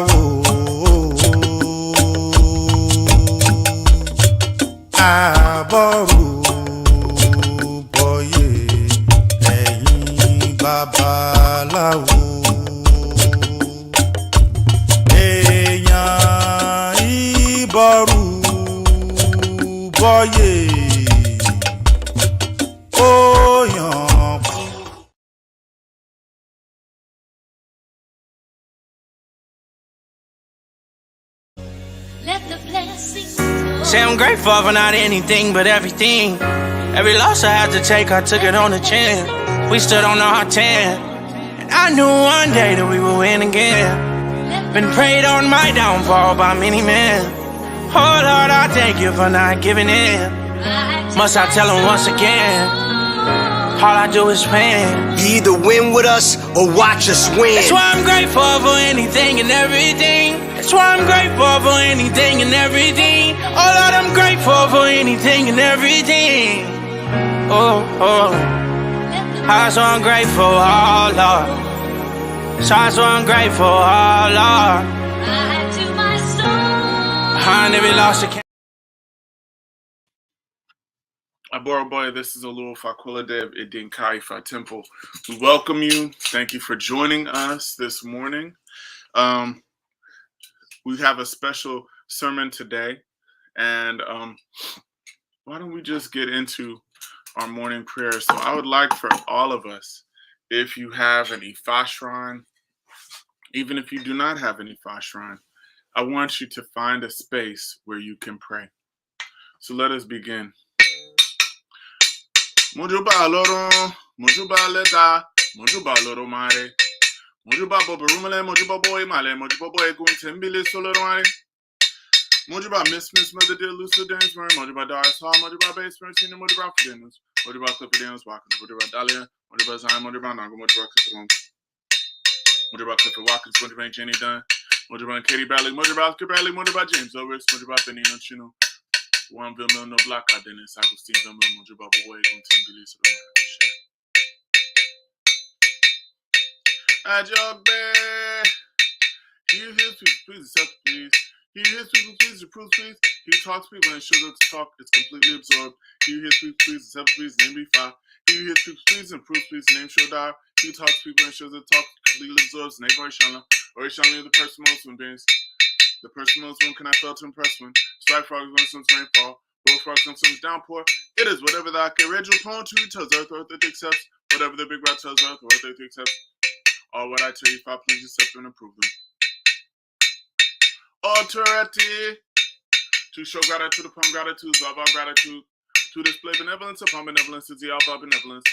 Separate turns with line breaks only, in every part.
wò àbọ̀rù bọ̀yé ẹ̀yin babaláwo. Èèyàn ìbọ̀rù bọ̀yé ó yàn.
Say I'm grateful for not anything but everything. Every loss I had to take, I took it on the chin. We stood on our 10, and I knew one day that we would win again. Been prayed on my downfall by many men. Oh Lord, I thank you for not giving in. Must I tell them once again? All I do is win.
You either win with us or watch us win.
That's why I'm grateful for anything and everything. That's why I'm grateful for anything and everything. Oh Lord, I'm grateful for anything and everything. Oh, oh. I'm so ungrateful, oh Lord. So I'm grateful, oh Lord. Behind every loss I
Boy, this is Olu Fakuladev Idinkai Ifa Temple. We welcome you. Thank you for joining us this morning. We have a special sermon today, and why don't we just get into our morning prayer? So I would like for all of us, if you have an Ifa shrine, even if you do not have an Ifa shrine, I want you to find a space where you can pray. So let us begin. Mojuba loro, mojuba leta, mojuba loro mare, mojuba bobo rumale, mojuba boy male, mojuba boy guntembili solorare, mojuba miss mother dear Lucy Dance, mojuba Doris Hall, mojuba base mercy, mojuba Fidelis, mojuba Clippidanos walking, mojuba Dahlia, mojuba Zion, mojuba Nago, mojuba Clippon, mojuba Clipper Watkins, mojuba Jenny Dunn, mojuba Katie Bradley, mojuba Bradley, mojuba James Oris, mojuba Benino Chino. One Vilma no black Dennis Agustin Vilma Mojuba Boy Guntembili solorare. Ajogbe, he hears people, please accept, please. He hears people, please approve, please. He talks to people and shows up to talk, it's completely absorbed. He hears people, please accept, please, name be five. He hears people, please improve, please, name show die. He talks to people and shows up to talk, completely absorbs, name Orishala. Orishala is the person most one beings. The person most one cannot fail to impress one. Strike frogs when some rainfall. Bull frogs when some downpour. It is whatever the original poem to tells earth, earth accepts. Whatever the big rat tells earth, earth accepts. All what I tell you, if I please accept and approve them. Authority to show gratitude upon gratitude, of our gratitude, to display benevolence upon benevolence is the of our benevolence.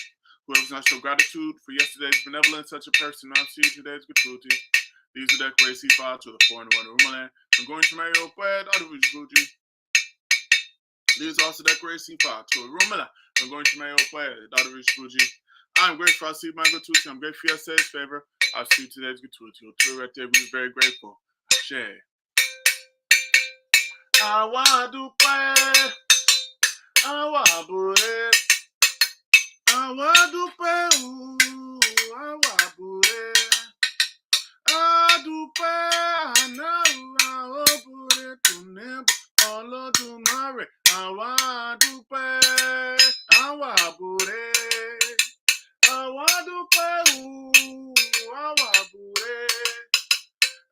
Whoever does not show gratitude for yesterday's benevolence, such a person not see today's gratuity. These are decorations far to the foreign one Rumaland. I'm going to marry your bread, out of which booty. These also decorations far to a Rumala. I'm going to marry your bread, out of which booty. I'm grateful I see my gratuity. I'm grateful I say his favor. I see today's gratuity. To right there, we're very grateful. Share. I want to pray. I want to pray. I want to pray. I want to pray. I do pray. Now I want to to name all of tomorrow. I want to pray. I want to pray. I want to pray, I want to pray.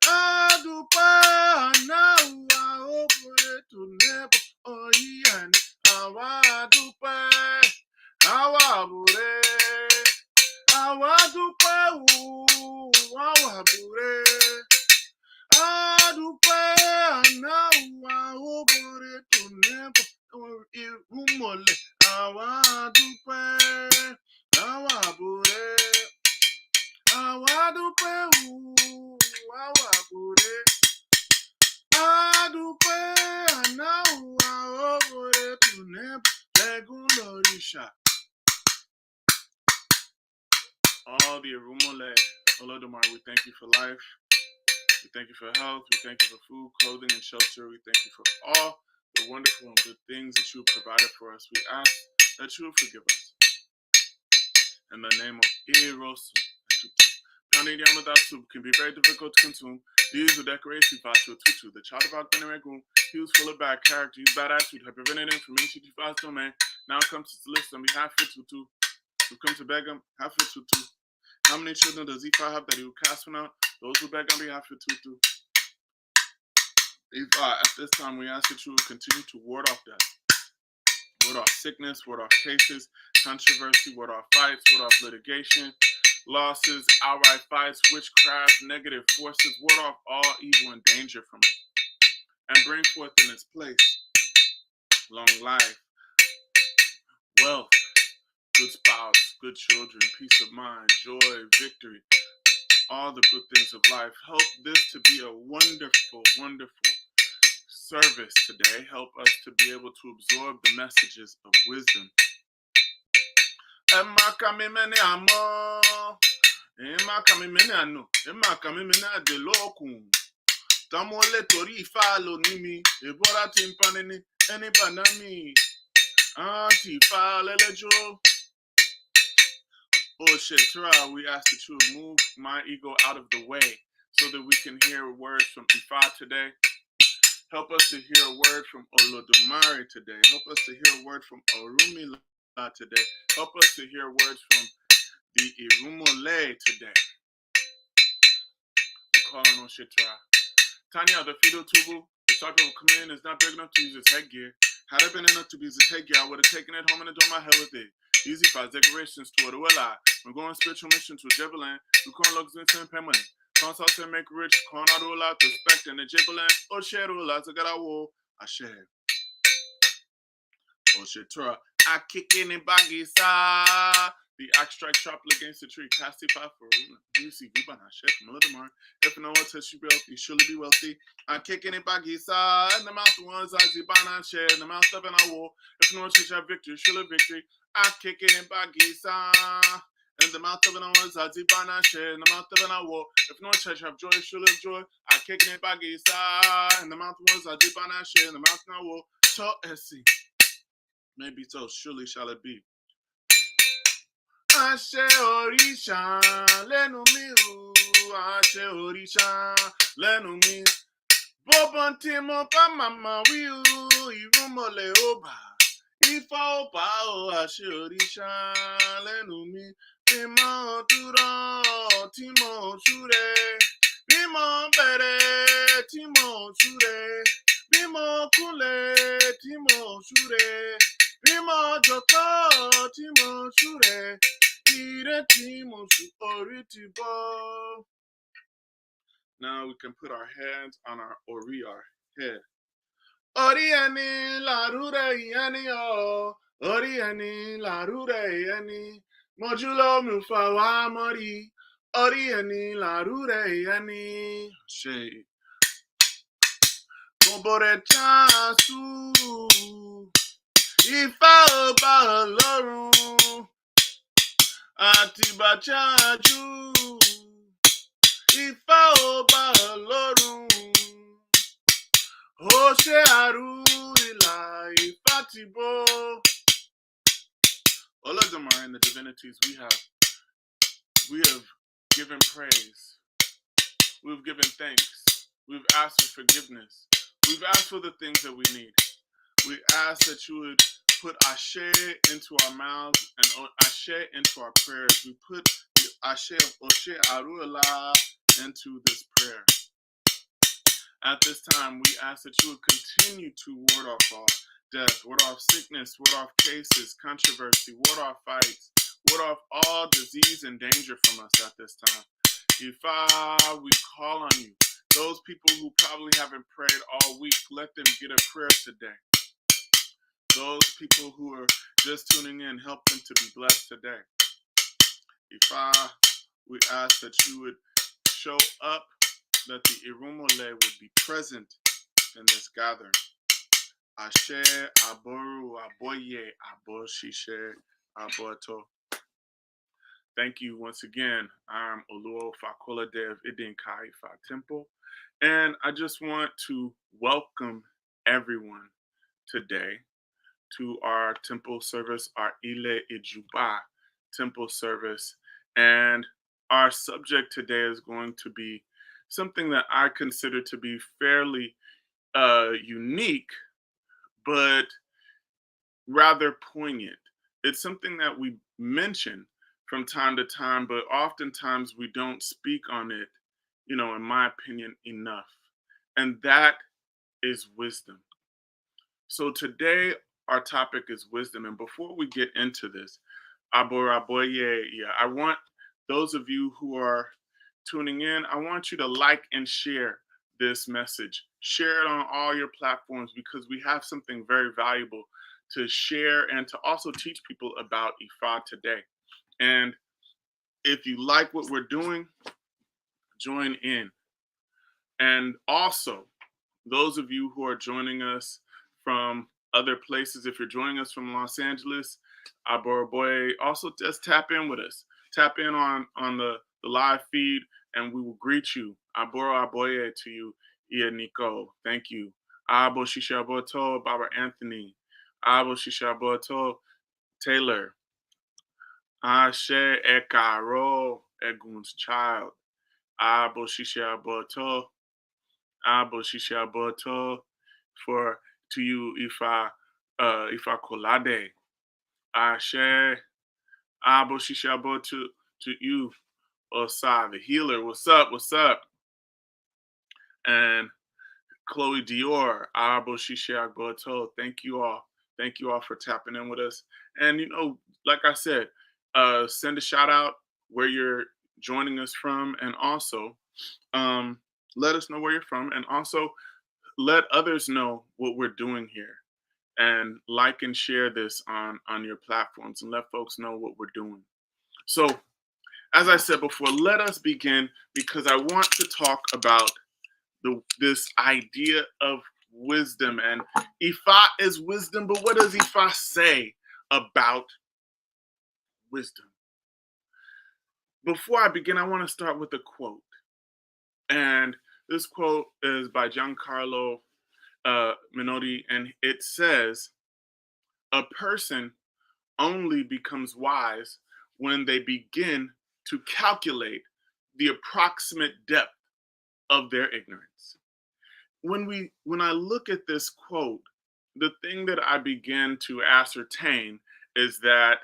I do pray, now I open it to never, oh yeah. I want to pray, I want to pray. I want to pray, I want to pray. I do pray, now I open it to never, oh yeah. I want to pray. I want to pray. I want to pray. I want to pray. I do pray. Now I over it to never let go, Lorisha. All the Arumole, Olodumare, we thank you for life. We thank you for health. We thank you for food, clothing, and shelter. We thank you for all the wonderful and good things that you provided for us. We ask that you will forgive us. In the name of Eros, pounding down without soup can be very difficult to consume. These were decorations for Tutu, the child of our Gunneregum. He was full of bad character, he was bad attitude, had prevented him from reaching Ifa's domain. Now comes to solicit on behalf of Tutu. Who come to beg him, half of Tutu. How many children does Ifa have that he would cast one out? Those who beg on behalf of Tutu. Ifa, at this time, we ask that you would continue to ward off death. Ward off sickness, ward off cases, controversy, ward off fights, ward off litigation, losses, outright fights, witchcraft, negative forces, ward off all evil and danger from it. And bring forth in its place long life, wealth, good spouse, good children, peace of mind, joy, victory, all the good things of life. Help this to be a wonderful, wonderful service today. Help us to be able to absorb the messages of wisdom. Tamole tori Ifa lo ni mi, ebora timpanini, eni banami, anti Ifa lelejo. Oh Shetra, we ask that you move my ego out of the way so that we can hear words from Ifa today. Help us to hear a word from Olodumare today. Help us to hear a word from Orumila today. Help us to hear words from the Irumole today. We call on Shetra. Tanya, the Fido Tubu, the soccer will come in, is not big enough to use his headgear. Had it been enough to use his headgear, I would have taken it home and done my hell with it. Easy for decorations to Oruela. We're going on spiritual mission to Jebelan. We're going to look in Pemoni. Consult and make rich, Conadula, to Spect and the Jebelan, Osherula, to get a war. I share. Oshetura, I kick in baggy sa. The axe strike sharply against the tree. Castify for you see Guban Chef Millimar. If no one touch you wealthy, surely be wealthy. I'm kicking it baggy sa. And the mouth of ones I Zibana share. In the mouth of an war. If no one touch have victory, surely victory. I'm kicking it baggy sa. In the mouth of an ones I Zibana share. In the mouth of an war. If no one touch have joy, surely have joy. I'm kicking it baggy sa. In the mouth of ones I Zibana share. In the mouth of an war. So see. Maybe so, surely shall it be. Ashe Orisha, lẹ́nu mi o. Ashe Orisha, lẹ́nu mi. Bọ́bọ̀n tí mo bá màmá wí o, ìrúnmọ̀lẹ̀ ó bà. Ifá ó bà o, Ashe Orisha, lẹ́nu mi. Bí mo dúró, tí mo súre. Bí mo bẹ̀rẹ̀, tí mo súre. Bí mo kúnlẹ̀, tí mo súre. Bí mo jókòó, tí mo súre. Now we can put our hands on our ori, our head. Ori eni larure yani o. Ori eni larure yani. Mojulo mufawa mori. Ori eni larure yani. She. Kobore chasu. Ifa oba Ọlọ́run. Àtìbàjájú Ifá ọba Ọlọ́run ó ṣe àrú ìlà Ifá ti bó. Olódùmarè and the divinities we have given praise, we've given thanks, we've asked for forgiveness, we've asked for the things that we need. We ask that you would put Ashe into our mouths and Ashe into our prayers. We put the Ashe of Oshe Aruela into this prayer. At this time, we ask that you would continue to ward off all death, ward off sickness, ward off cases, controversy, ward off fights, ward off all disease and danger from us at this time. Ifa, we call on you. Those people who probably haven't prayed all week, let them get a prayer today. Those people who are just tuning in, help them to be blessed today. Ifa, we ask that you would show up, that the Irumole would be present in this gathering. Ashe, Aboru, Aboye, Aboshishe, Aboto. Thank you once again. I'm Oluo Fakolade of Idinka Ifa Temple, and I just want to welcome everyone today to our temple service, our Ile Ijuba temple service. And our subject today is going to be something that I consider to be fairly unique, but rather poignant. It's something that we mention from time to time, but oftentimes we don't speak on it, in my opinion, enough. And that is wisdom. So today, our topic is wisdom. And before we get into this, Aboraboye, yeah, I want those of you who are tuning in, I want you to like and share this message. Share it on all your platforms because we have something very valuable to share and to also teach people about Ifa today. And if you like what we're doing, join in. And also, those of you who are joining us from other places, if you're joining us from Los Angeles, Aboroboy, also just tap in with us. Tap in on the live feed and we will greet you. Aboro Aboye to you, Ia Nico. Thank you. Abo Shishaboto, Baba Anthony. Abo Shishaboto, Taylor. Ashe Ekaro, Egun's child. Abo Shishaboto. Abo Shishaboto for to you Ifa Kolade. Ashe Abo Shishaboto to you Osa the healer. What's up? What's up? And Chloe Dior, Abo Shishaboto. Thank you all. Thank you all for tapping in with us. And like I said, send a shout out where you're joining us from, and also let us know where you're from, and also let others know what we're doing here, and like and share this on your platforms, and let folks know what we're doing. So as I said before, let us begin, because I want to talk about this idea of wisdom. And Ifa is wisdom, but what does Ifa say about wisdom? Before I begin, I want to start with a quote. And this quote is by Giancarlo Menotti, and it says, "A person only becomes wise when they begin to calculate the approximate depth of their ignorance." When I look at this quote, the thing that I begin to ascertain is that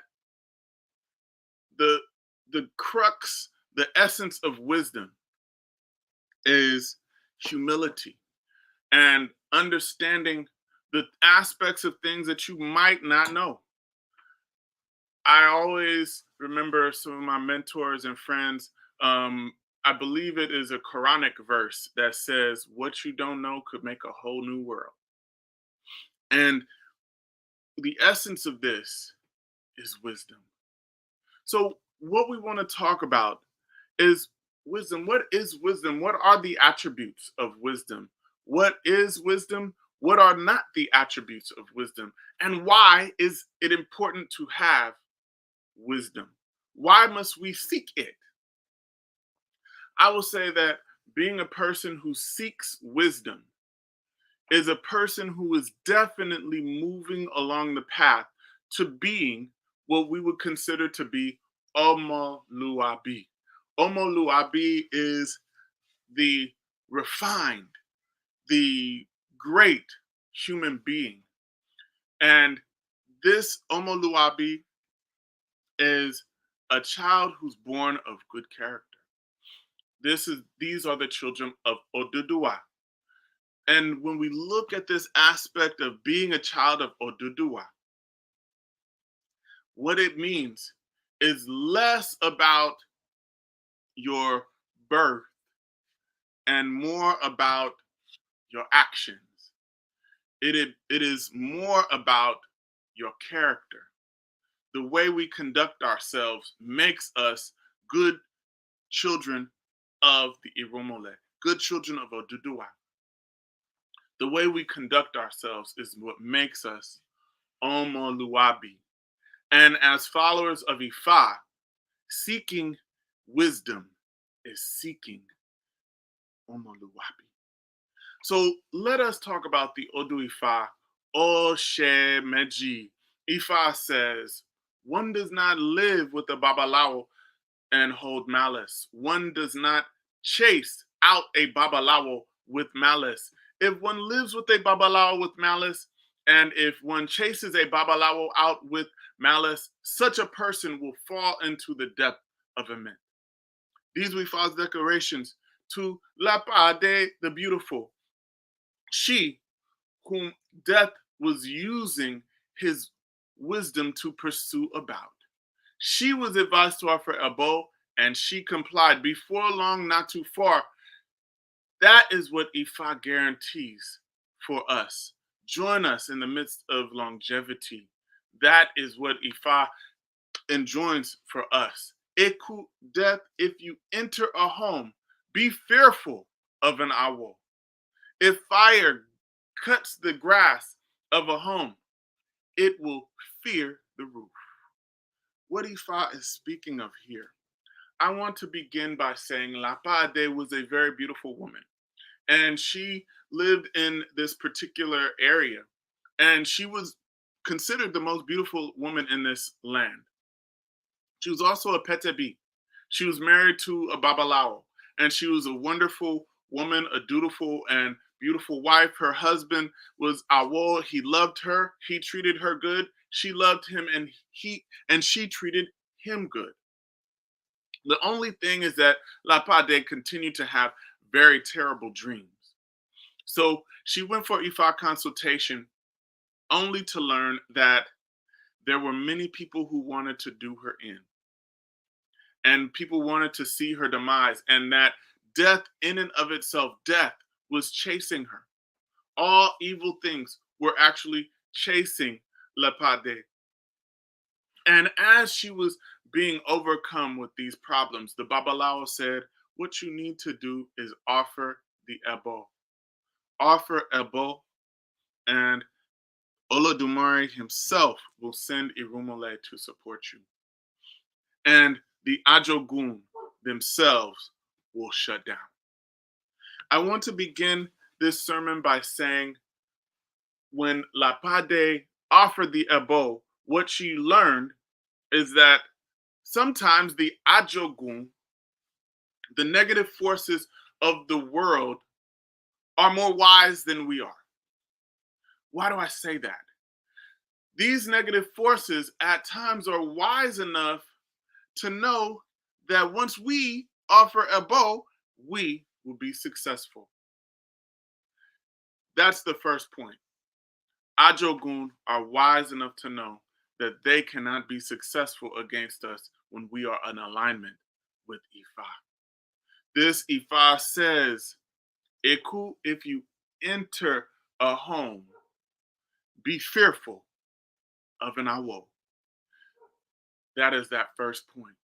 the crux, the essence of wisdom is humility and understanding the aspects of things that you might not know. I always remember some of my mentors and friends. I believe it is a Quranic verse that says, "What you don't know could make a whole new world." And the essence of this is wisdom. So, what we want to talk about is wisdom. What is wisdom? What are the attributes of wisdom? What is wisdom? What are not the attributes of wisdom? And why is it important to have wisdom? Why must we seek it? I will say that being a person who seeks wisdom is a person who is definitely moving along the path to being what we would consider to be Omoluabi. Omoluabi is the refined, the great human being. And this Omoluabi is a child who's born of good character. These are the children of Oduduwa. And when we look at this aspect of being a child of Oduduwa, what it means is less about your birth and more about your actions. It is more about your character. The way we conduct ourselves makes us good children of the Iromole, good children of Oduduwa. The way we conduct ourselves is what makes us Omoluabi. And as followers of Ifa, seeking wisdom is seeking Omoluabi. So let us talk about the Odu Ifa, Oshe Meji. Ifa says, one does not live with the Babalao and hold malice. One does not chase out a babalawo with malice. If one lives with a babalawo with malice, and if one chases a babalawo out with malice, such a person will fall into the depth of a myth. These we false decorations to Lapade the beautiful, she whom death was using his wisdom to pursue about. She was advised to offer a bow, and she complied. Before long, not too far. That is what Ifa guarantees for us. Join us in the midst of longevity. That is what Ifa enjoins for us. Eku death, if you enter a home, be fearful of an owl. If fire cuts the grass of a home, it will fear the roof. What Ifa is speaking of here, I want to begin by saying Lapade was a very beautiful woman. And she lived in this particular area. And she was considered the most beautiful woman in this land. She was also a Petebi. She was married to a Babalao. And she was a wonderful woman, a dutiful and beautiful wife. Her husband was Awo. He loved her. He treated her good. She loved him, and she treated him good. The only thing is that Lapade continued to have very terrible dreams. So she went for Ifa consultation only to learn that there were many people who wanted to do her in. And people wanted to see her demise, and that death in and of itself, death was chasing her. All evil things were actually chasing Lapade. And as she was being overcome with these problems, the Babalao said, what you need to do is offer the Ebo. Offer Ebo, and Olodumare himself will send Irumole to support you. And the Ajogun themselves will shut down. I want to begin this sermon by saying when Lapade offered the Ebo, what she learned is that sometimes the Ajogun, the negative forces of the world, are more wise than we are. Why do I say that? These negative forces at times are wise enough to know that once we offer a bow, we will be successful. That's the first point. Ajogun are wise enough to know that they cannot be successful against us when we are in alignment with Ifa. This Ifa says, Eku, if you enter a home, be fearful of an awo. That is that first point.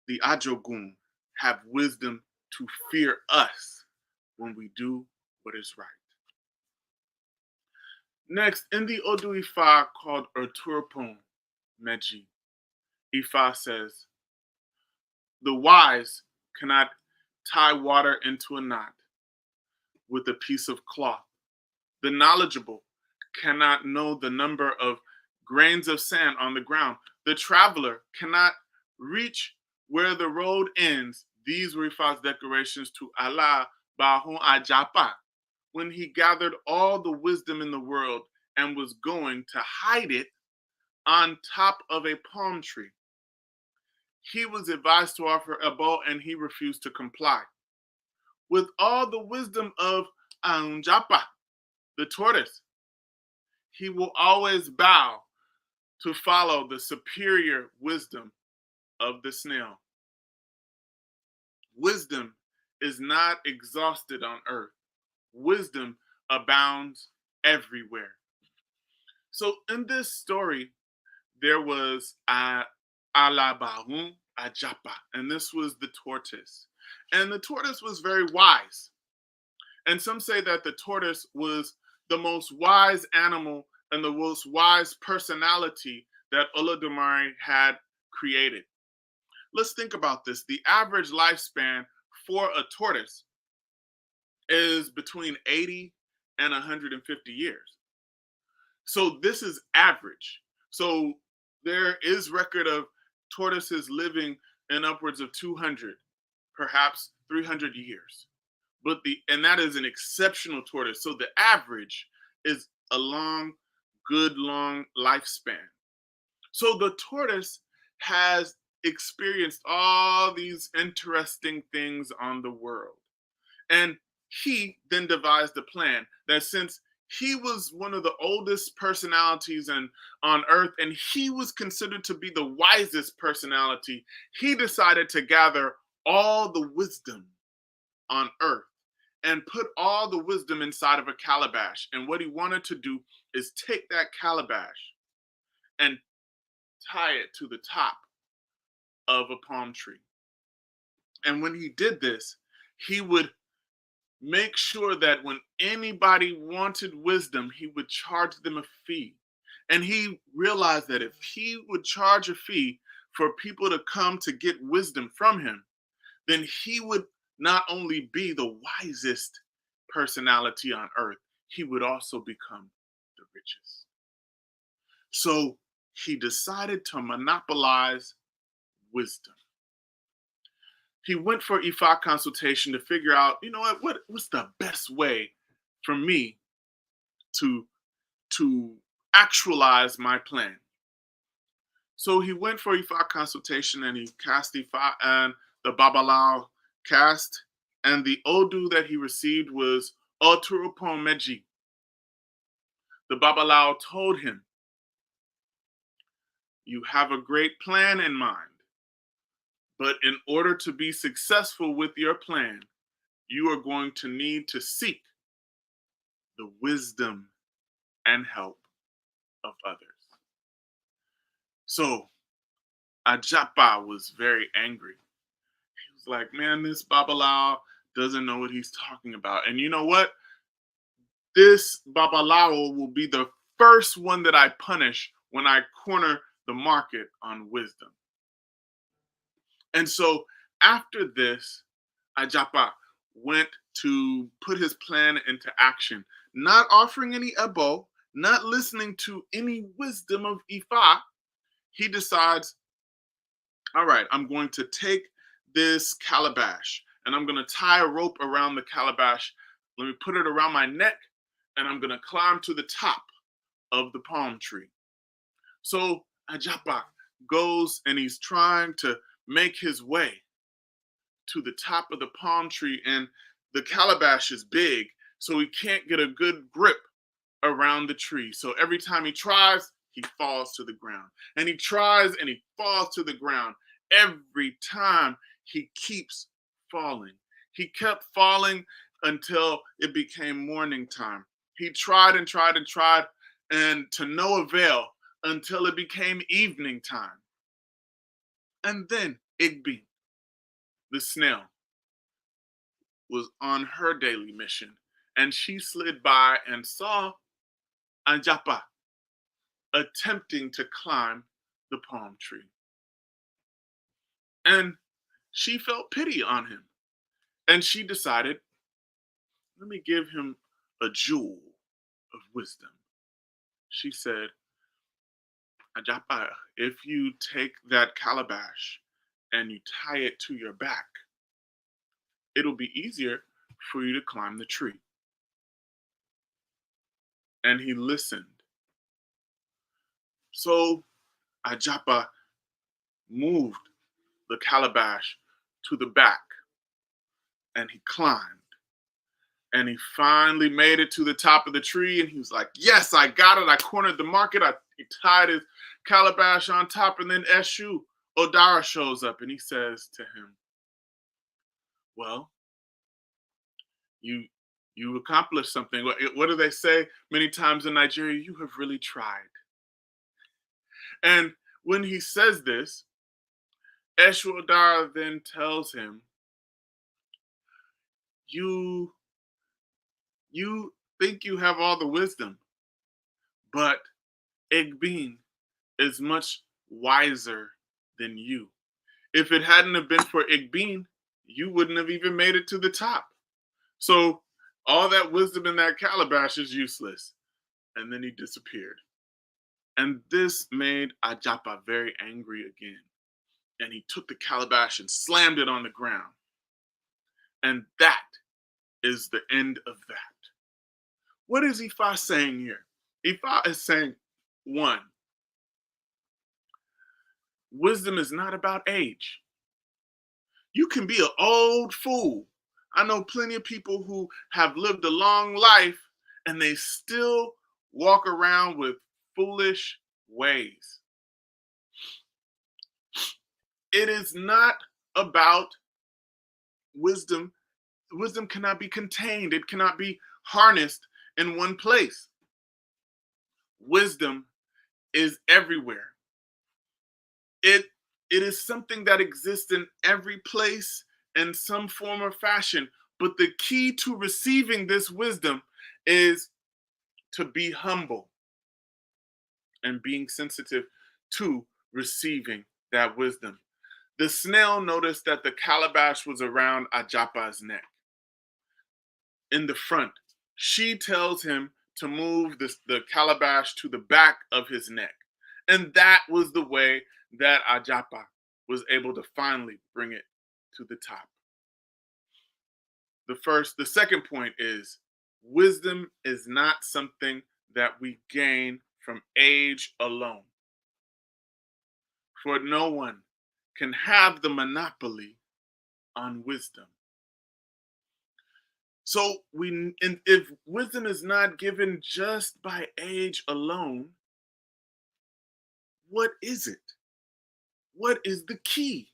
The Ajogun have wisdom to fear us when we do what is right. Next, in the Odu Ifa called Erturpon Meji, Ifa says, the wise cannot tie water into a knot with a piece of cloth. The knowledgeable cannot know the number of grains of sand on the ground. The traveler cannot reach where the road ends. These were Ifa's declarations to Allah Bahun Ajapa when he gathered all the wisdom in the world and was going to hide it on top of a palm tree. He was advised to offer a bow and he refused to comply. With all the wisdom of Anjapa, the tortoise, he will always bow to follow the superior wisdom of the snail. Wisdom is not exhausted on earth. Wisdom abounds everywhere. So in this story, there was Alabahun Ajapa, and this was the tortoise. And the tortoise was very wise. And some say that the tortoise was the most wise animal and the most wise personality that Olodumare had created. Let's think about this. The average lifespan for a tortoise is between 80 and 150 years. So this is average. So there is record of tortoises living in upwards of 200, perhaps 300 years. And that is an exceptional tortoise. So the average is a good long lifespan. So the tortoise has experienced all these interesting things on the world. And he then devised a plan that since he was one of the oldest personalities on earth, and he was considered to be the wisest personality, he decided to gather all the wisdom on earth and put all the wisdom inside of a calabash. And what he wanted to do is take that calabash and tie it to the top of a palm tree. And when he did this, he would make sure that when anybody wanted wisdom, he would charge them a fee. And he realized that if he would charge a fee for people to come to get wisdom from him, then he would not only be the wisest personality on earth, he would also become the richest. So he decided to monopolize wisdom. He went for Ifa consultation to figure out, you know what's the best way for me to actualize my plan. So he went for Ifa consultation and he cast Ifa, and the Babalao cast, and the Odu that he received was Oturupon Meji. The Babalao told him, "You have a great plan in mind. But in order to be successful with your plan, you are going to need to seek the wisdom and help of others." So Ajapa was very angry. He was like, man, this Babalao doesn't know what he's talking about. And you know what? This Babalao will be the first one that I punish when I corner the market on wisdom. And so after this, Ajapa went to put his plan into action, not offering any ebo, not listening to any wisdom of Ifa. He decides, all right, I'm going to take this calabash and I'm going to tie a rope around the calabash. Let me put it around my neck and I'm going to climb to the top of the palm tree. So Ajapa goes and he's trying to make his way to the top of the palm tree, and the calabash is big, so he can't get a good grip around the tree. So every time he tries, he falls to the ground. And he tries and he falls to the ground. Every time he keeps falling. He kept falling until it became morning time. He tried and tried and tried, and to no avail until it became evening time. And then Igby, the snail, was on her daily mission, and she slid by and saw Ajapa attempting to climb the palm tree. And she felt pity on him, and she decided, let me give him a jewel of wisdom. She said, Ajapa, if you take that calabash and you tie it to your back, it'll be easier for you to climb the tree. And he listened. So Ajapa moved the calabash to the back and he climbed. And he finally made it to the top of the tree, and he was like, yes, I got it. I cornered the market. He tied his calabash on top, and then Eshu Odara shows up and he says to him, well, you accomplished something. What do they say many times in Nigeria? You have really tried. And when he says this, Eshu Odara then tells him, you think you have all the wisdom, but Egbin is much wiser than you. If it hadn't have been for Egbin, you wouldn't have even made it to the top. So all that wisdom in that calabash is useless. And then he disappeared. And this made Ajapa very angry again. And he took the calabash and slammed it on the ground. And that is the end of that. What is Ifa saying here? Ifa is saying, one, wisdom is not about age. You can be an old fool. I know plenty of people who have lived a long life and they still walk around with foolish ways. It is not about wisdom. Wisdom cannot be contained, it cannot be harnessed in one place. Wisdom is everywhere. It is something that exists in every place in some form or fashion. But the key to receiving this wisdom is to be humble and being sensitive to receiving that wisdom. The snail noticed that the calabash was around Ajapa's neck in the front. She tells him to move the calabash to the back of his neck. And that was the way that Ajapa was able to finally bring it to the top. The second point is wisdom is not something that we gain from age alone. For no one can have the monopoly on wisdom. So if wisdom is not given just by age alone, what is it? What is the key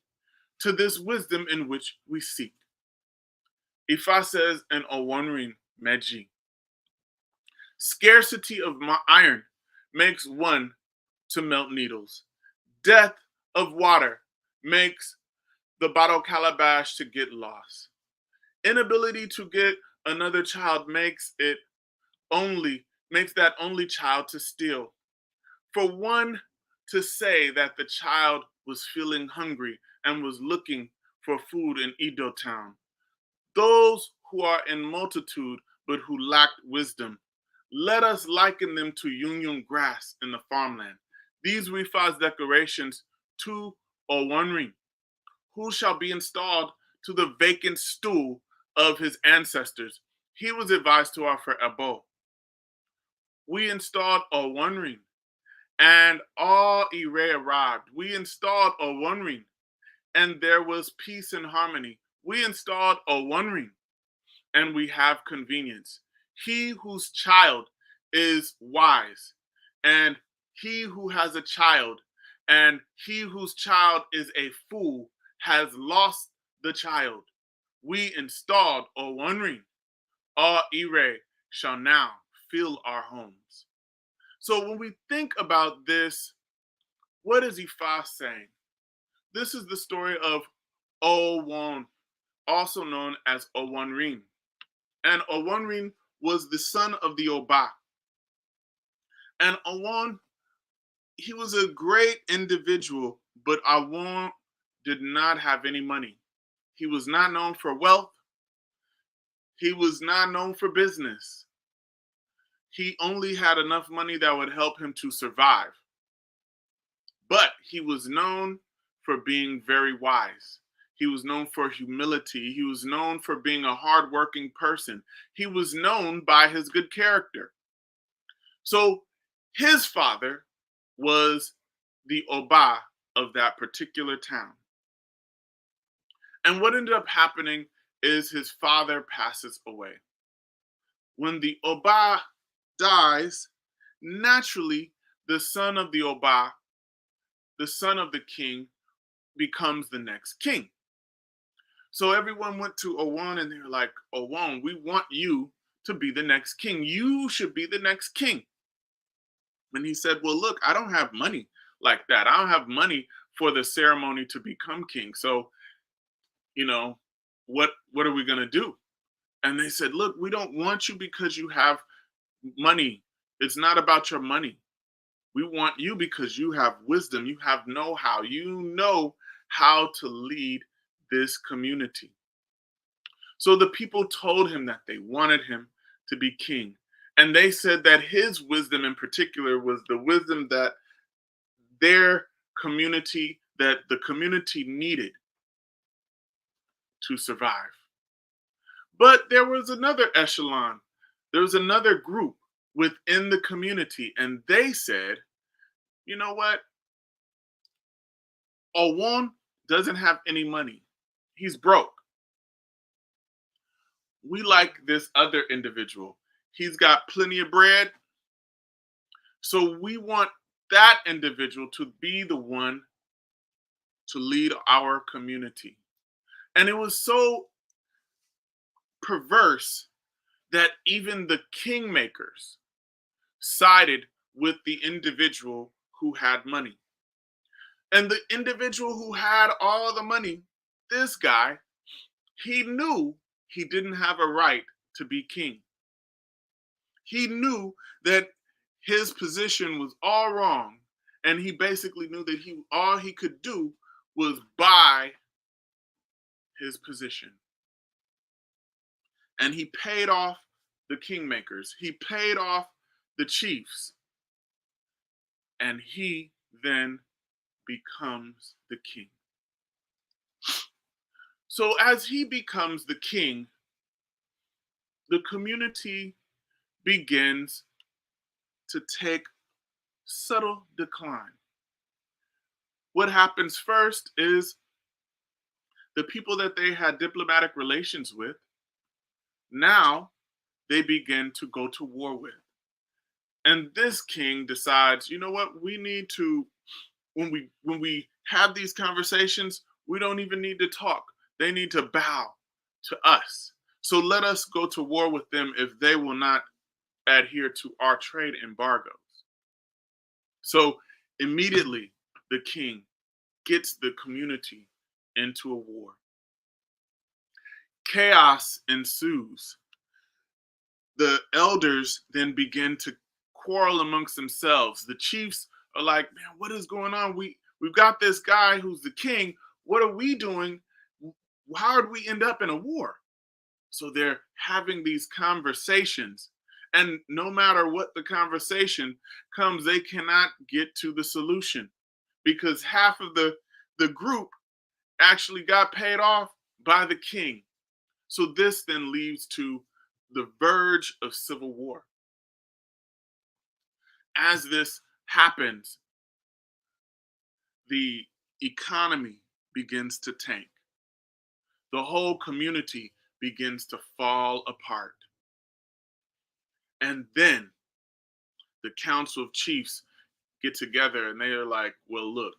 to this wisdom in which we seek? Ifa says in Owanrin Meji, scarcity of iron makes one to melt needles. Death of water makes the bottle calabash to get lost. Inability to get another child makes that only child to steal. For one to say that the child was feeling hungry and was looking for food in Edo town. Those who are in multitude but who lacked wisdom, let us liken them to union grass in the farmland. These Rifa's declarations to Owanrin, who shall be installed to the vacant stool of his ancestors. He was advised to offer Abo. We installed Owanrin, and all Ire arrived. We installed Owanrin, and there was peace and harmony. We installed Owanrin, and we have convenience. He whose child is wise, and he who has a child, and he whose child is a fool, has lost the child. We installed Owanrin. All Ire shall now fill our homes. So when we think about this, what is Ifa saying? This is the story of Owan, also known as Owanrin. And Owanrin was the son of the Oba. And Owan, he was a great individual, but Owan did not have any money. He was not known for wealth. He was not known for business. He only had enough money that would help him to survive. But he was known for being very wise. He was known for humility. He was known for being a hardworking person. He was known by his good character. So his father was the Oba of that particular town. And what ended up happening is his father passes away. When the Oba dies, naturally, the son of the Oba, the son of the king, becomes the next king. So everyone went to Owan and they were like, Owan, we want you to be the next king. You should be the next king. And he said, well, look, I don't have money like that. I don't have money for the ceremony to become king. So, what are we going to do? And they said, look, we don't want you because you have money. It's not about your money. We want you because you have wisdom. You have know-how. You know how to lead this community. So the people told him that they wanted him to be king. And they said that his wisdom in particular was the wisdom that the community needed to survive. But there was another echelon, there was another group within the community, and they said, you know what? Owon doesn't have any money. He's broke. We like this other individual. He's got plenty of bread. So we want that individual to be the one to lead our community. And it was so perverse that even the kingmakers sided with the individual who had money. And the individual who had all the money, this guy, he knew he didn't have a right to be king. He knew that his position was all wrong, and he basically knew that all he could do was buy his position. And he paid off the kingmakers. He paid off the chiefs. And he then becomes the king. So as he becomes the king, the community begins to take subtle decline. What happens first is the people that they had diplomatic relations with, now they begin to go to war with. And this king decides, you know what, we need to, when we have these conversations, we don't even need to talk. They need to bow to us. So let us go to war with them if they will not adhere to our trade embargoes. So immediately the king gets the community into a war. Chaos ensues. The elders then begin to quarrel amongst themselves. The chiefs are like, man, what is going on? We've got this guy who's the king. What are we doing? How did we end up in a war? So they're having these conversations. And no matter what the conversation comes, they cannot get to the solution because half of the group actually got paid off by the king. So this then leads to the verge of civil war. As this happens, the economy begins to tank. The whole community begins to fall apart. And then the Council of Chiefs get together and they are like, well, look,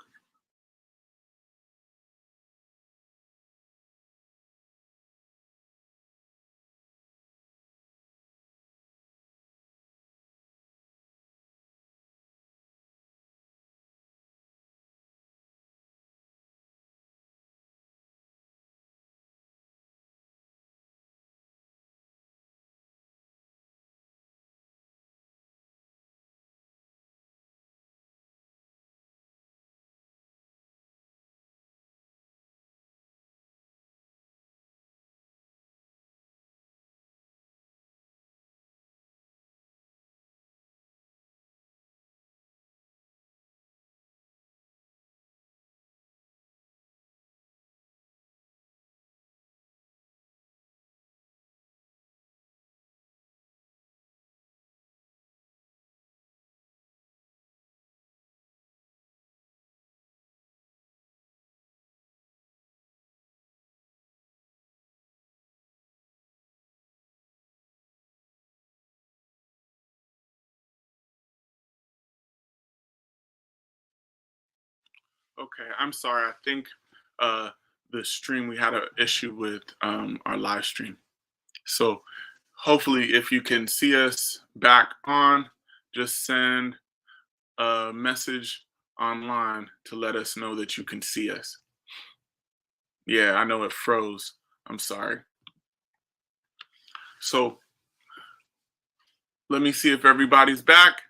okay, I'm sorry. I think the stream, we had an issue with our live stream. So hopefully, if you can see us back on, just send a message online to let us know that you can see us. Yeah, I know it froze. I'm sorry. So let me see if everybody's back.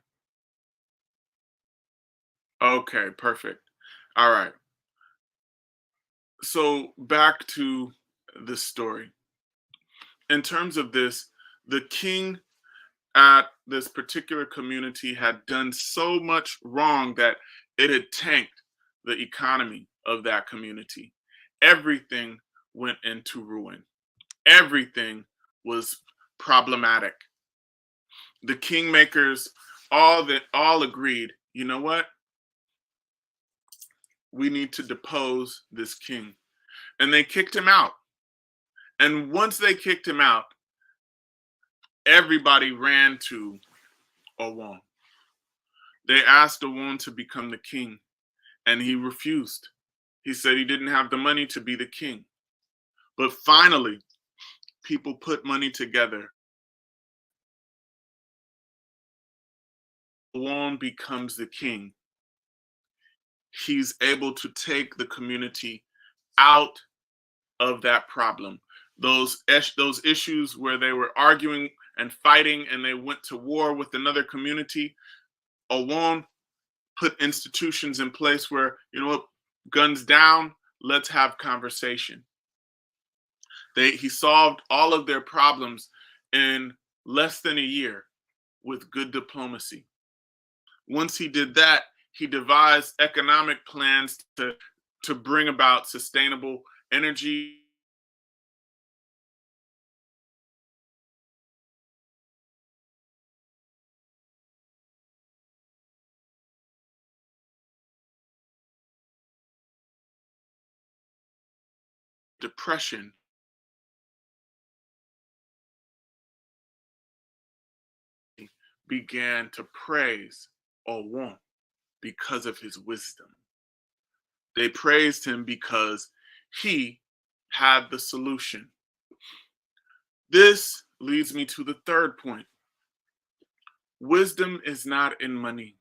Okay, perfect. All right. So back to the story. In terms of this, the king at this particular community had done so much wrong that it had tanked the economy of that community. Everything went into ruin. Everything was problematic. The kingmakers all agreed, you know what? We need to depose this king. And they kicked him out. And once they kicked him out, everybody ran to Owon. They asked Owon to become the king, and he refused. He said he didn't have the money to be the king. But finally, people put money together. Owon becomes the king. He's able to take the community out of that problem. Those issues where they were arguing and fighting and they went to war with another community, Owon put institutions in place where, you know what, guns down, let's have conversation. He solved all of their problems in less than a year with good diplomacy. Once he did that, he devised economic plans to bring about sustainable energy. Depression began to praise Owon because of his wisdom. They praised him because he had the solution. This leads me to the third point. Wisdom is not in money.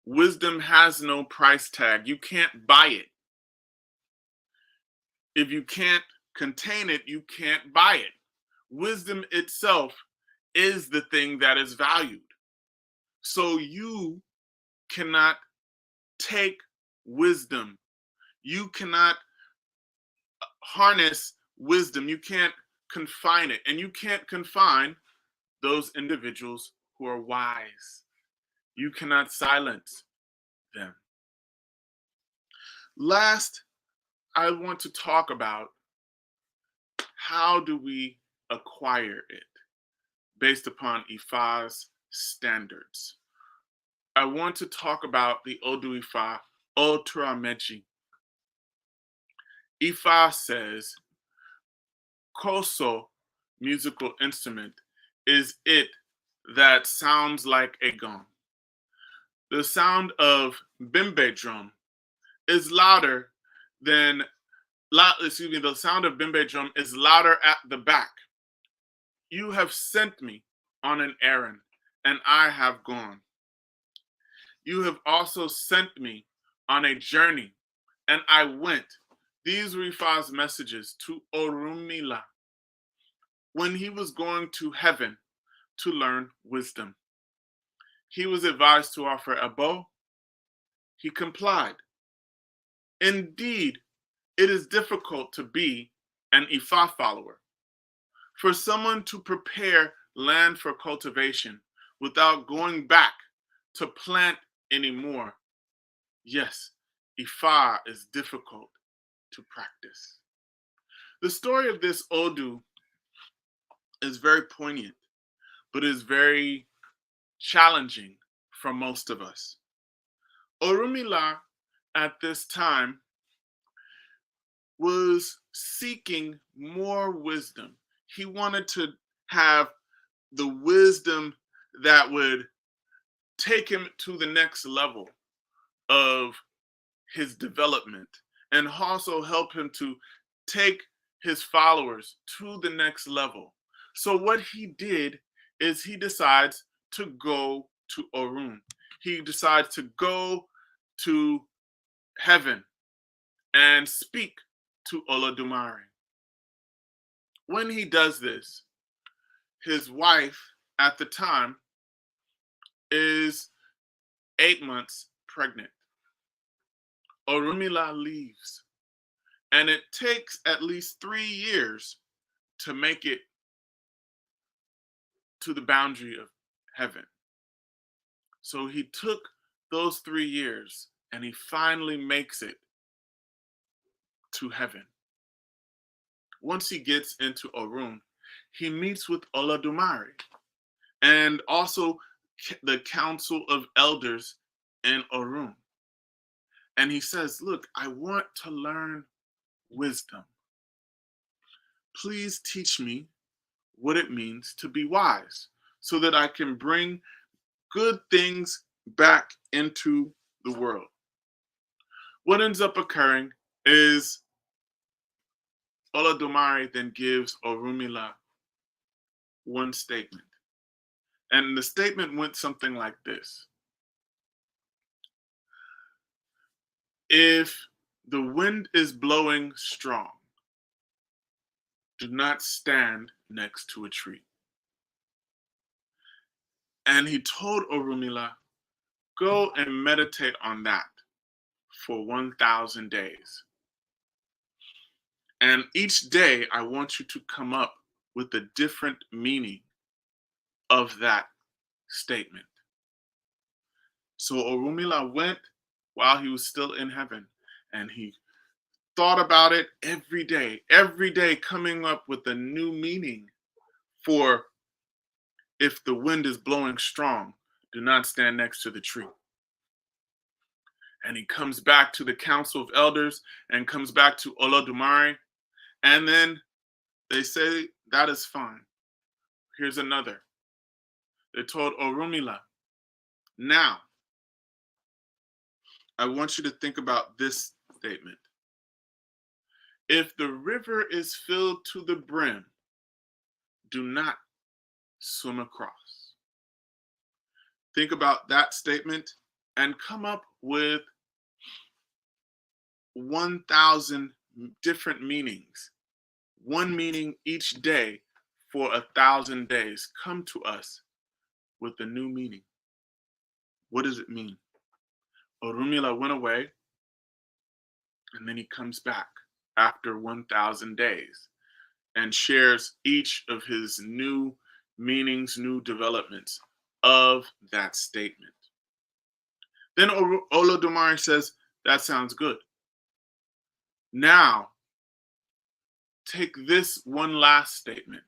Wisdom has no price tag. You can't buy it. If you can't contain it, you can't buy it. Wisdom itself is the thing that is valued. So you cannot take wisdom. You cannot harness wisdom. You can't confine it. And you can't confine those individuals who are wise. You cannot silence them. Last, I want to talk about how do we acquire it based upon Ifa's standards. I want to talk about the Odu Ifa, Oturameji. Ifa says, Koso, musical instrument, is it that sounds like a gong. The sound of bimbe drum is louder than, the sound of bimbe drum is louder at the back. You have sent me on an errand, and I have gone. You have also sent me on a journey, and I went. These were Ifa's messages to Orunmila when he was going to heaven to learn wisdom. He was advised to offer a bow. He complied. Indeed, it is difficult to be an Ifa follower. For someone to prepare land for cultivation without going back to plant anymore, yes, Ifa is difficult to practice. The story of this Odu is very poignant, but is very challenging for most of us. Orunmila at this time was seeking more wisdom. He wanted to have the wisdom that would take him to the next level of his development and also help him to take his followers to the next level. So what he did is he decides to go to Orun. He decides to go to heaven and speak to Olodumare. When he does this, his wife at the time is 8 months pregnant. Orunmila leaves, and it takes at least 3 years to make it to the boundary of heaven. So he took those 3 years and he finally makes it to heaven. Once he gets into Orun, he meets with Olodumare and also the Council of Elders in Orun. And he says, look, I want to learn wisdom. Please teach me what it means to be wise so that I can bring good things back into the world. What ends up occurring is Olodumare then gives Orunmila one statement. And the statement went something like this. If the wind is blowing strong, do not stand next to a tree. And he told Orunmila, go and meditate on that for 1,000 days. And each day, I want you to come up with a different meaning of that statement. So Orunmila went while he was still in heaven, and he thought about it every day coming up with a new meaning for if the wind is blowing strong, do not stand next to the tree. And he comes back to the Council of Elders and comes back to Olodumare. And then they say, that is fine. Here's another. They told Orunmila, now, I want you to think about this statement. If the river is filled to the brim, do not swim across. Think about that statement and come up with 1,000 different meanings. One meaning each day for 1,000 days. Come to us with a new meaning. What does it mean? Orunmila went away, and then he comes back after 1,000 days and shares each of his new meanings, new developments of that statement. Then Olodumare says, that sounds good. Now, take this one last statement.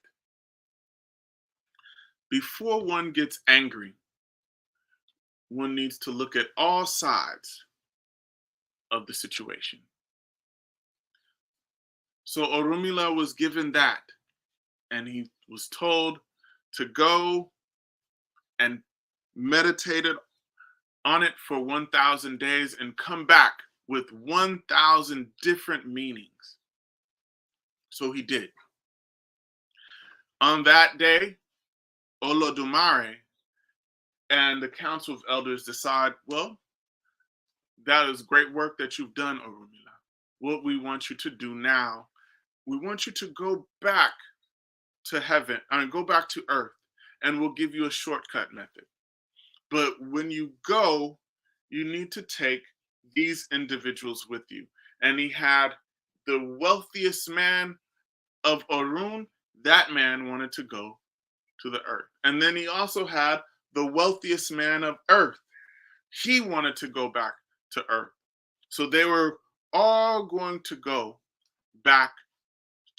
Before one gets angry, one needs to look at all sides of the situation. So Orunmila was given that, and he was told to go and meditate on it for 1,000 days and come back with 1,000 different meanings. So he did. On that day, Olodumare and the Council of Elders decide, well, that is great work that you've done, Orunmila. What we want you to do now, we want you to go back to heaven, and go back to earth, and we'll give you a shortcut method. But when you go, you need to take these individuals with you. And he had the wealthiest man of Orun. That man wanted to go to the earth. And then he also had the wealthiest man of earth. He wanted to go back to earth. So they were all going to go back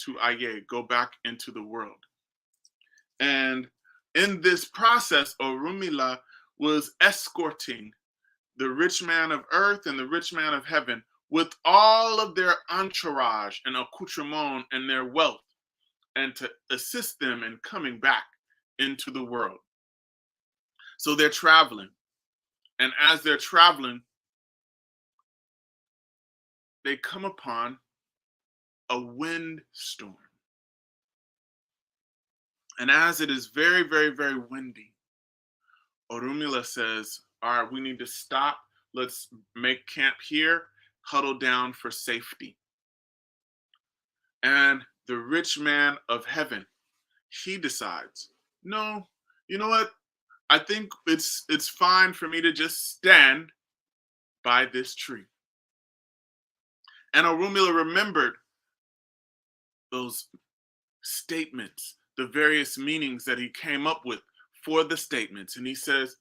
to Aye, go back into the world. And in this process, Orunmila was escorting the rich man of earth and the rich man of heaven with all of their entourage and accoutrement and their wealth, and to assist them in coming back into the world. So they're traveling. And as they're traveling, they come upon a windstorm. And as it is very, very, very windy, Orunmila says, all right, we need to stop. Let's make camp here, huddle down for safety. And the rich man of heaven, he decides, no, you know what? I think it's fine for me to just stand by this tree. And Orunmila remembered those statements, the various meanings that he came up with for the statements. And he says,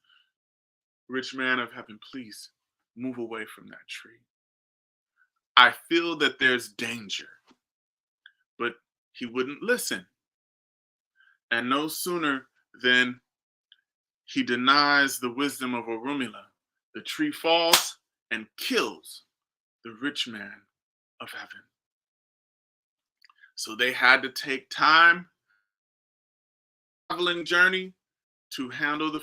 rich man of heaven, please move away from that tree. I feel that there's danger. But he wouldn't listen. And no sooner than he denies the wisdom of Orunmila, the tree falls and kills the rich man of heaven. So they had to take time, traveling journey, to handle the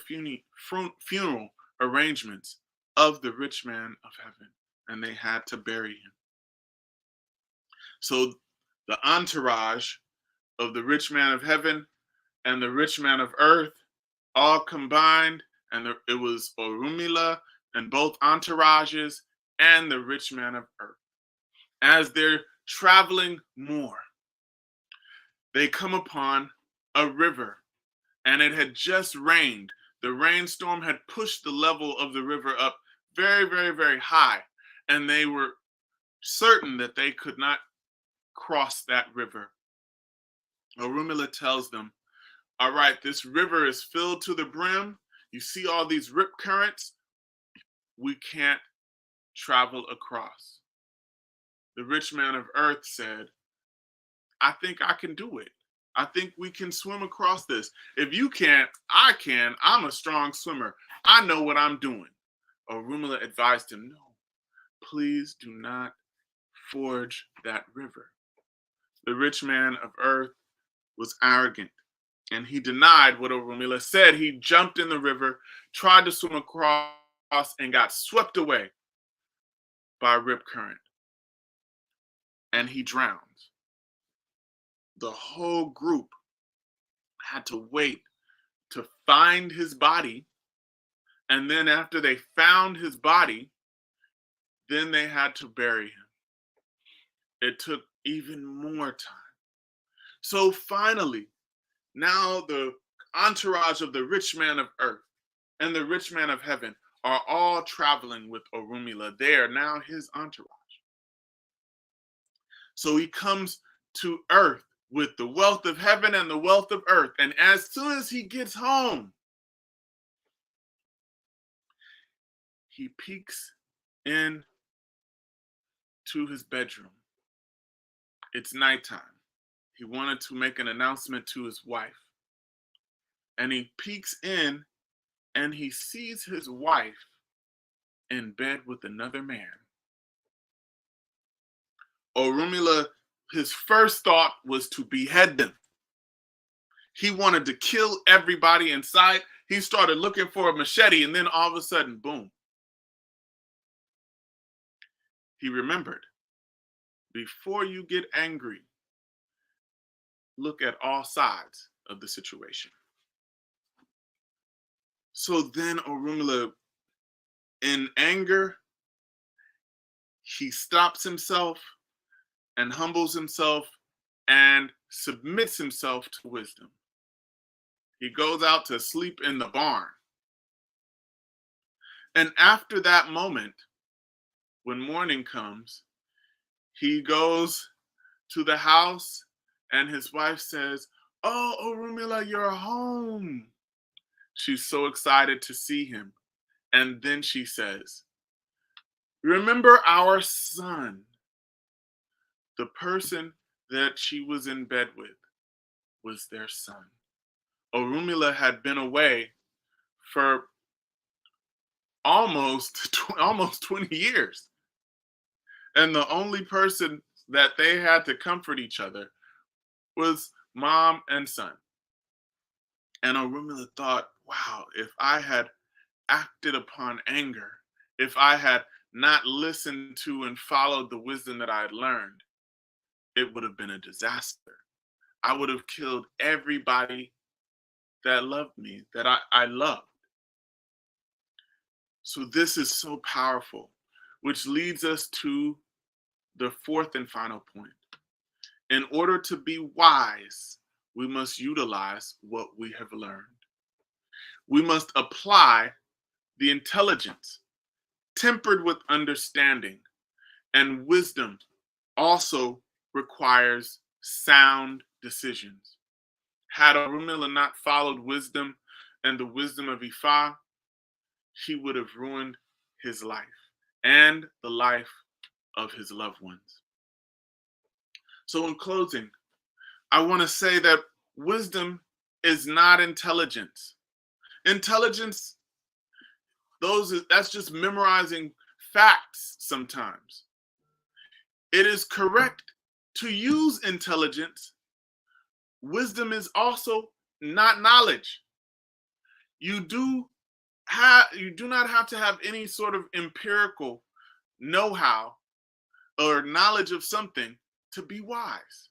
funeral arrangements of the rich man of heaven, and they had to bury him. So the entourage of the rich man of heaven and the rich man of earth all combined, and it was Orunmila and both entourages and the rich man of earth. As they're traveling more, they come upon a river, and it had just rained. The rainstorm had pushed the level of the river up very, very, very high, and they were certain that they could not cross that river. Orunmila tells them, all right, this river is filled to the brim. You see all these rip currents? We can't travel across. The rich man of earth said, I think I can do it. I think we can swim across this. If you can't, I can. I'm a strong swimmer. I know what I'm doing. Orunmila advised him, no, please do not forge that river. The rich man of earth was arrogant, and he denied what Orunmila said. He jumped in the river, tried to swim across, and got swept away by a rip current. And he drowned. The whole group had to wait to find his body. And then after they found his body, then they had to bury him. It took even more time. So finally, now the entourage of the rich man of earth and the rich man of heaven are all traveling with Orunmila. They are now his entourage. So he comes to earth with the wealth of heaven and the wealth of earth. And as soon as he gets home, he peeks in to his bedroom. It's nighttime. He wanted to make an announcement to his wife. And he peeks in and he sees his wife in bed with another man. Orunmila, his first thought was to behead them. He wanted to kill everybody in sight. He started looking for a machete, and then all of a sudden, boom. He remembered, before you get angry, look at all sides of the situation. So then Orunmila, in anger, he stops himself and humbles himself and submits himself to wisdom. He goes out to sleep in the barn. And after that moment, when morning comes, he goes to the house and his wife says, oh, Orunmila, you're home. She's so excited to see him. And then she says, remember our son? The person that she was in bed with was their son. Orunmila had been away for almost 20 years. And the only person that they had to comfort each other was mom and son. And Orunmila thought, wow, if I had acted upon anger, if I had not listened to and followed the wisdom that I had learned, it would have been a disaster. I would have killed everybody that loved me, that I loved. So this is so powerful, which leads us to the fourth and final point. In order to be wise, we must utilize what we have learned. We must apply the intelligence tempered with understanding, and wisdom also requires sound decisions. Had Orunmila not followed wisdom and the wisdom of Ifa, he would have ruined his life and the life of his loved ones. So in closing, I want to say that wisdom is not intelligence. Intelligence, that's just memorizing facts sometimes. It is correct to use intelligence. Wisdom is also not knowledge. You do not have to have any sort of empirical know-how or knowledge of something to be wise.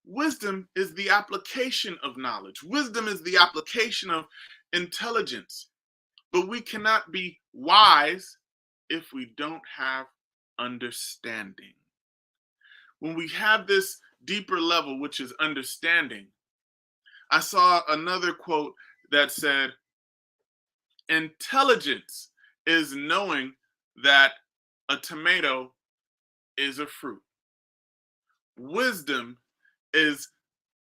Wisdom is the application of knowledge. Wisdom is the application of intelligence. But we cannot be wise if we don't have understanding. When we have this deeper level, which is understanding, I saw another quote that said, intelligence is knowing that a tomato is a fruit. Wisdom is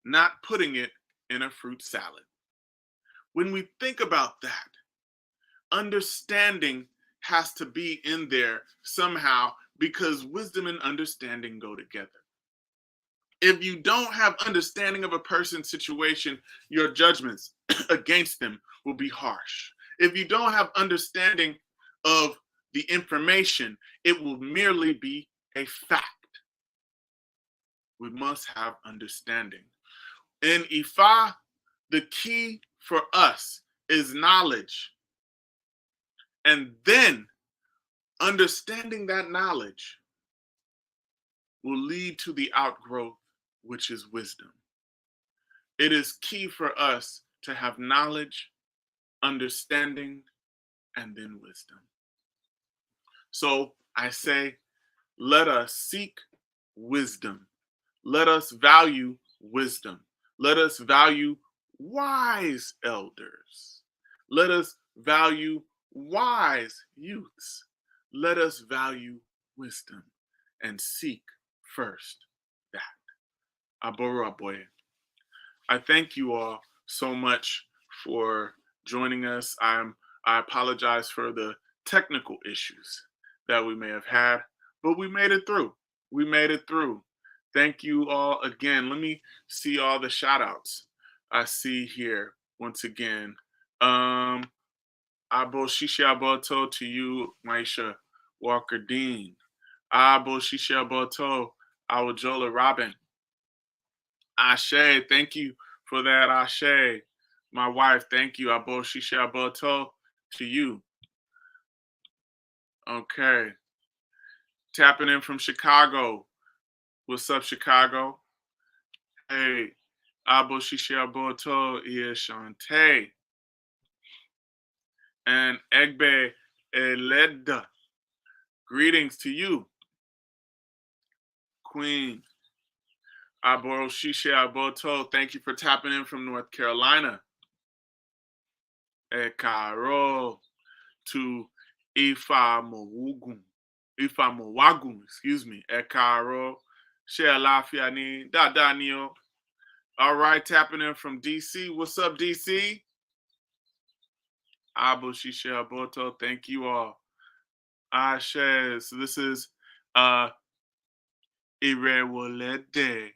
not putting it in a fruit salad. When we think about that, understanding has to be in there somehow, because wisdom and understanding go together. If you don't have understanding of a person's situation, your judgments against them will be harsh. If you don't have understanding of the information, it will merely be a fact. We must have understanding. In Ifa, the key for us is knowledge. And then understanding that knowledge will lead to the outgrowth, which is wisdom. It is key for us to have knowledge, understanding, and then wisdom. So I say, let us seek wisdom. Let us value wisdom. Let us value wise elders. Let us value wise youths. Let us value wisdom and seek first that. Aboro Aboye. I thank you all so much for joining us. I apologize for the technical issues that we may have had, but we made it through. We made it through. Thank you all again. Let me see all the shout outs I see here once again. Abo Shisha Aboto to you, Maisha Walker Dean. Abo Shisha Aboto, Awajola Robin. Ashe, thank you for that, Ashe. My wife, thank you. Abo Shisha Aboto to you. Okay. Tapping in from Chicago. What's up, Chicago? Hey, Abo Shisha Aboto Shante. And Egbe Eleda. Greetings to you, Queen. Abo Shisha Aboto, thank you for tapping in from North Carolina. Ekaro to Ifa Mowagun, excuse me. Ekaro. Share Lafia ni Dadanio. All right, tapping in from DC. What's up, DC? Abu Shisha Aboto, thank you all. Ashe, so this is Irewolede.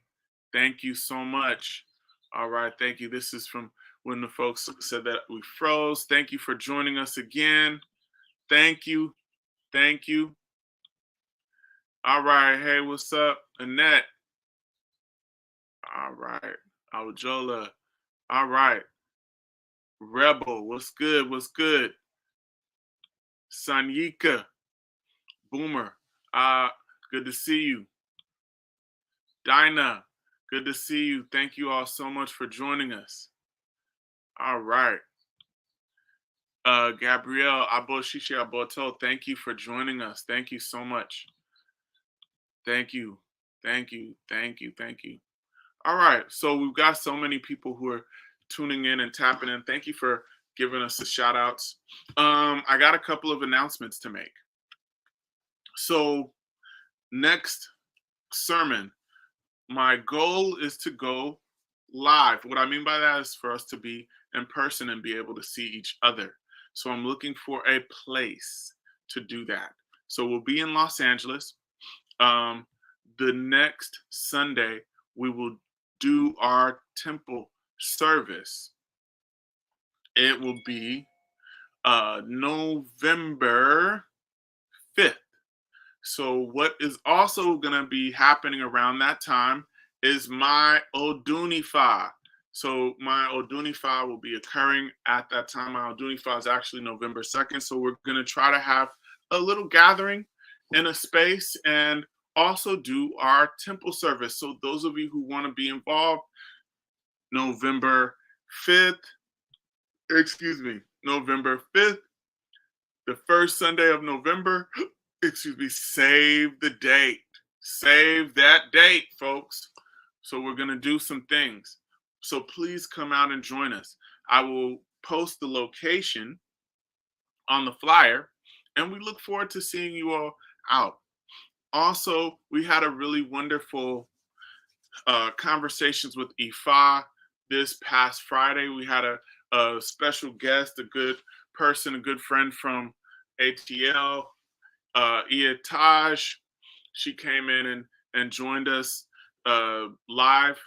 Thank you so much. All right, thank you. This is from when the folks said that we froze. Thank you for joining us again. Thank you. Thank you. All right. Hey, what's up, Annette? All right. Awajola. All right. Rebel, what's good? What's good? Sanyika. Boomer. Good to see you. Dinah, good to see you. Thank you all so much for joining us. All right. Gabrielle Aboshishe Aboto, thank you for joining us. Thank you so much. Thank you. Thank you. Thank you. Thank you. All right. So we've got so many people who are tuning in and tapping in. Thank you for giving us the shout outs. I got a couple of announcements to make. So next sermon, my goal is to go live. What I mean by that is for us to be in person and be able to see each other. So I'm looking for a place to do that. So we'll be in Los Angeles. The next Sunday, we will do our temple service it will be November 5th. So what is also going to be happening around that time is my Odunifa. So my Odunifa will be occurring at that time. My Odunifa is actually November 2nd. So we're going to try to have a little gathering in a space and also do our temple service. So those of you who want to be involved, November 5th, November 5th, the first Sunday of November, save the date. Save that date, folks. So we're going to do some things. So please come out and join us. I will post the location on the flyer, and we look forward to seeing you all out. Also, we had a really wonderful conversations with Ifa this past Friday. We had a special guest, a good person, a good friend from ATL, Ia Taj. She came in and joined us live,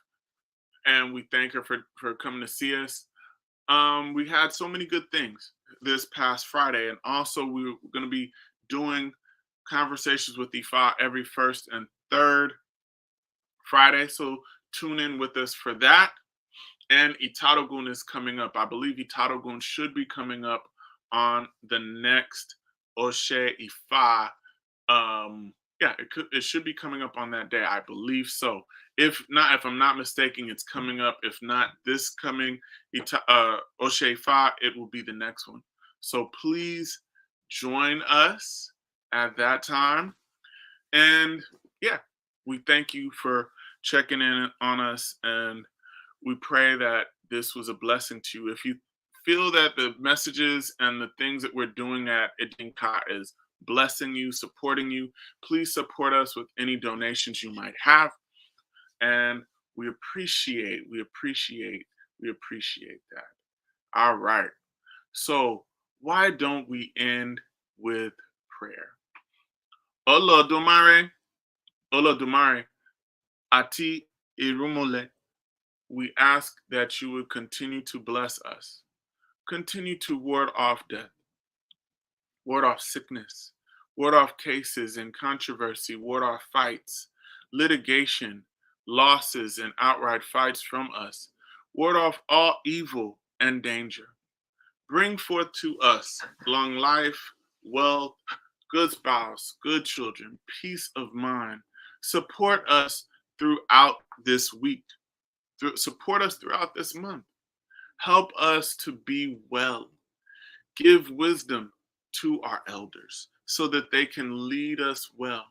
and we thank her for coming to see us. We had so many good things this past Friday, and also we're going to be doing conversations with Ifa every first and third Friday, so tune in with us for that. And Itarogun is coming up. I believe Itarogun should be coming up on the next Oshe Ifa. It should be coming up on that day. I believe so. If not, if I'm not mistaken, it's coming up. If not this coming Oshe Ifa, it will be the next one. So please join us at that time. And yeah, we thank you for checking in on us, and we pray that this was a blessing to you. If you feel that the messages and the things that we're doing at Idinka is blessing you, supporting you, please support us with any donations you might have. And we appreciate that. All right. So why don't we end with prayer? Olodumare, Ati Irumole, we ask that you would continue to bless us, continue to ward off death, ward off sickness, ward off cases and controversy, ward off fights, litigation, losses, and outright fights from us. Ward off all evil and danger. Bring forth to us long life, wealth, good spouse, good children, peace of mind. Support us throughout this week. Support us throughout this month. Help us to be well. Give wisdom to our elders so that they can lead us well.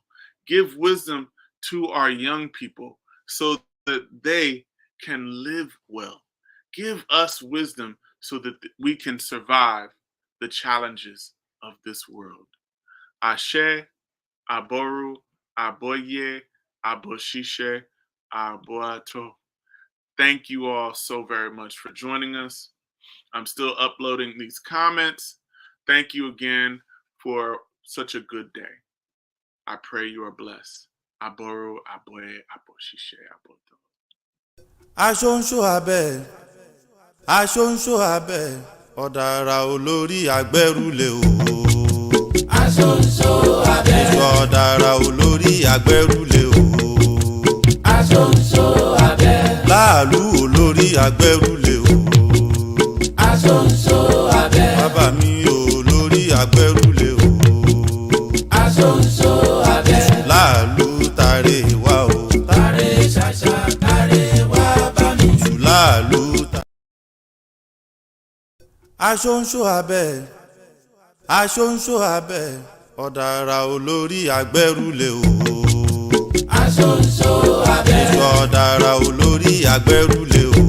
Give wisdom to our young people so that they can live well. Give us wisdom so that we can survive the challenges of this world. Ashe, Aboru, Aboye, Aboshishe, Aboato. Thank you all so very much for joining us. I'm still uploading these comments. Thank you again for such a good day. I pray you are blessed. Aboru, Aboye, Aboshishe, Aboto.
aṣóńṣó abẹ́ ọ̀dàrà olórí àgbẹ̀rúlé o. aṣóńṣó abẹ́ ọ̀dàrà olórí àgbẹ̀rúlé o. aṣóńṣó abẹ́ láàlú olórí àgbẹ̀rúlé o. aṣóńṣó abẹ́ bàbá mi olórí àgbẹ̀rúlé o. aṣóńṣó abẹ́ láàlú tàrẹ wá o. tàrẹ ṣàṣà tàrẹ wá bá mi. láàlú tàrẹ. aṣóńṣó abẹ́ ọ̀dàrà olórí àgbẹ̀rúlé o. aṣóńṣó abẹ́ ọ̀dàrà olórí àgbẹ̀rúlé o.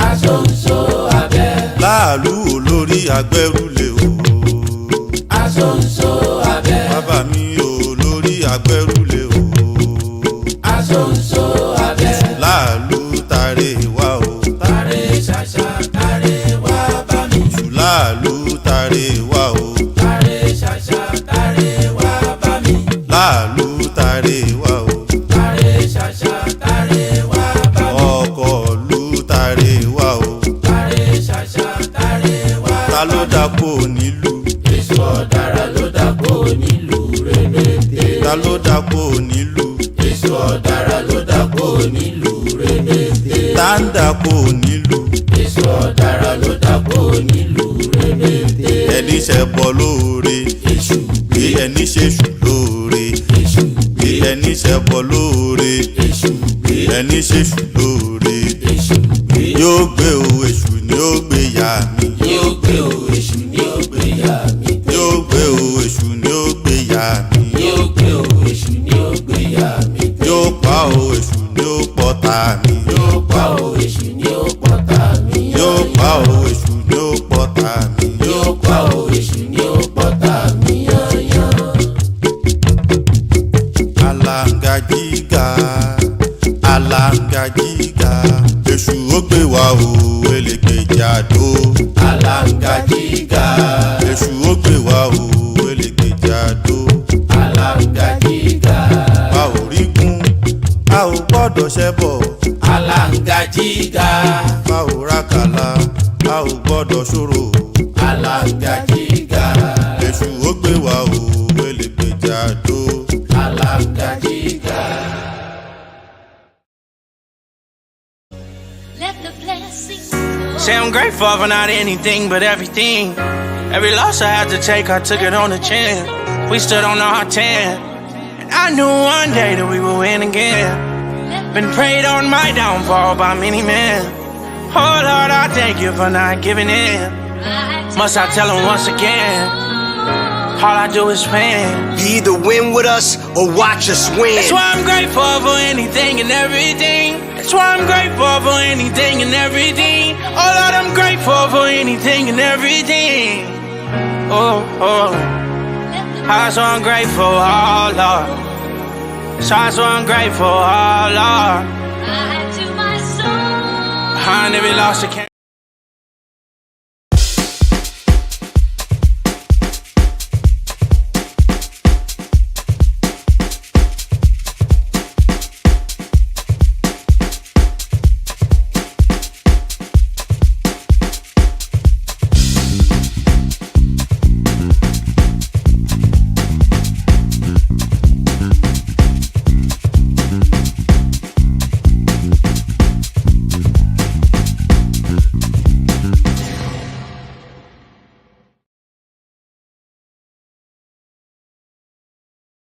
aṣóńṣó abẹ́ láàlú olórí àgbẹ̀rúlé o. aṣóńṣó abẹ́ bàbá mi olórí àgbẹ̀rúlé o. aṣóńṣó abẹ́ láàlú tàrẹ wá o. tàrẹ ṣàṣà tàrẹ wá bá mi. láàlú tàrẹ wá o. tàrẹ ṣàṣà tàrẹ wá bá mi. láàlú tàrẹ wá o. tàrẹ ṣàṣà tàrẹ wá bá mi. ọkọ̀ lù tàrẹ wá o. tàrẹ ṣàṣà tàrẹ. dàpọ̀ nílùú.
Èṣù ọ̀dàrà ló dàpọ̀ nílùú rẹ̀mẹ̀tẹ̀.
Ta ló dàpọ̀ nílùú.
Èṣù ọ̀dàrà ló dàpọ̀ nílùú rẹ̀mẹ̀tẹ̀.
Ta ń dàpọ̀ nílùú.
Èṣù ọ̀dàrà ló dàpọ̀ nílùú rẹ̀mẹ̀tẹ̀.
Ẹni ṣẹbọ lóore.
Èṣù
gbé ẹni ṣèṣù lóore.
Èṣù
gbé ẹni ṣẹbọ lóore.
Èṣù gbé
ẹni ṣèṣù lóore.
Èṣù gbé.
Yóò gbé o èṣù ni ó gbé ya mi.
Yóò gbé o èṣù ni ó gbé ya mi.
Yóò gbé o èṣù ni ó gbé ya mi.
Yóò gbé o èṣù ni ó gbé ya mi.
Yóò pa o èṣù ni ó pọ̀tá mi.
Yóò pa o èṣù ni ó pọ̀tá mi.
Yóò pa o èṣù ni ó pọ̀tá mi.
Yóò pa o èṣù ni ó pọ̀tá mi yányán.
Alangajiga, alangajiga, èṣù ó gbé wa o elégbèjì àdó.
Alangajiga,
èṣù ó gbé wa o elégbèjì àdó.
alangajiga,
A ò rí gún, a ò gbọ́dọ̀ ṣẹbọ.
alangajiga,
A ò rákàlà, a ò gbọ́dọ̀ ṣòro.
alangajiga,
Èṣù ó gbé wa o elégbèjì àdó.
alangajiga.
Let the blessings flow.
Say I'm grateful for not anything but everything. Every loss I had to take, I took it on the chin. We stood on our 10. And I knew one day that we would win again. Been prayed on my downfall by many men. Oh Lord, I thank you for not giving in. Must I tell them once again? All I do is win.
You either win with us or watch us win.
That's why I'm grateful for anything and everything. That's why I'm grateful for anything and everything. Oh Lord, I'm grateful for anything and everything. Oh, oh. I'm so ungrateful, oh Lord. So ungrateful, oh Lord.
I to my soul.
Behind every loss I can't.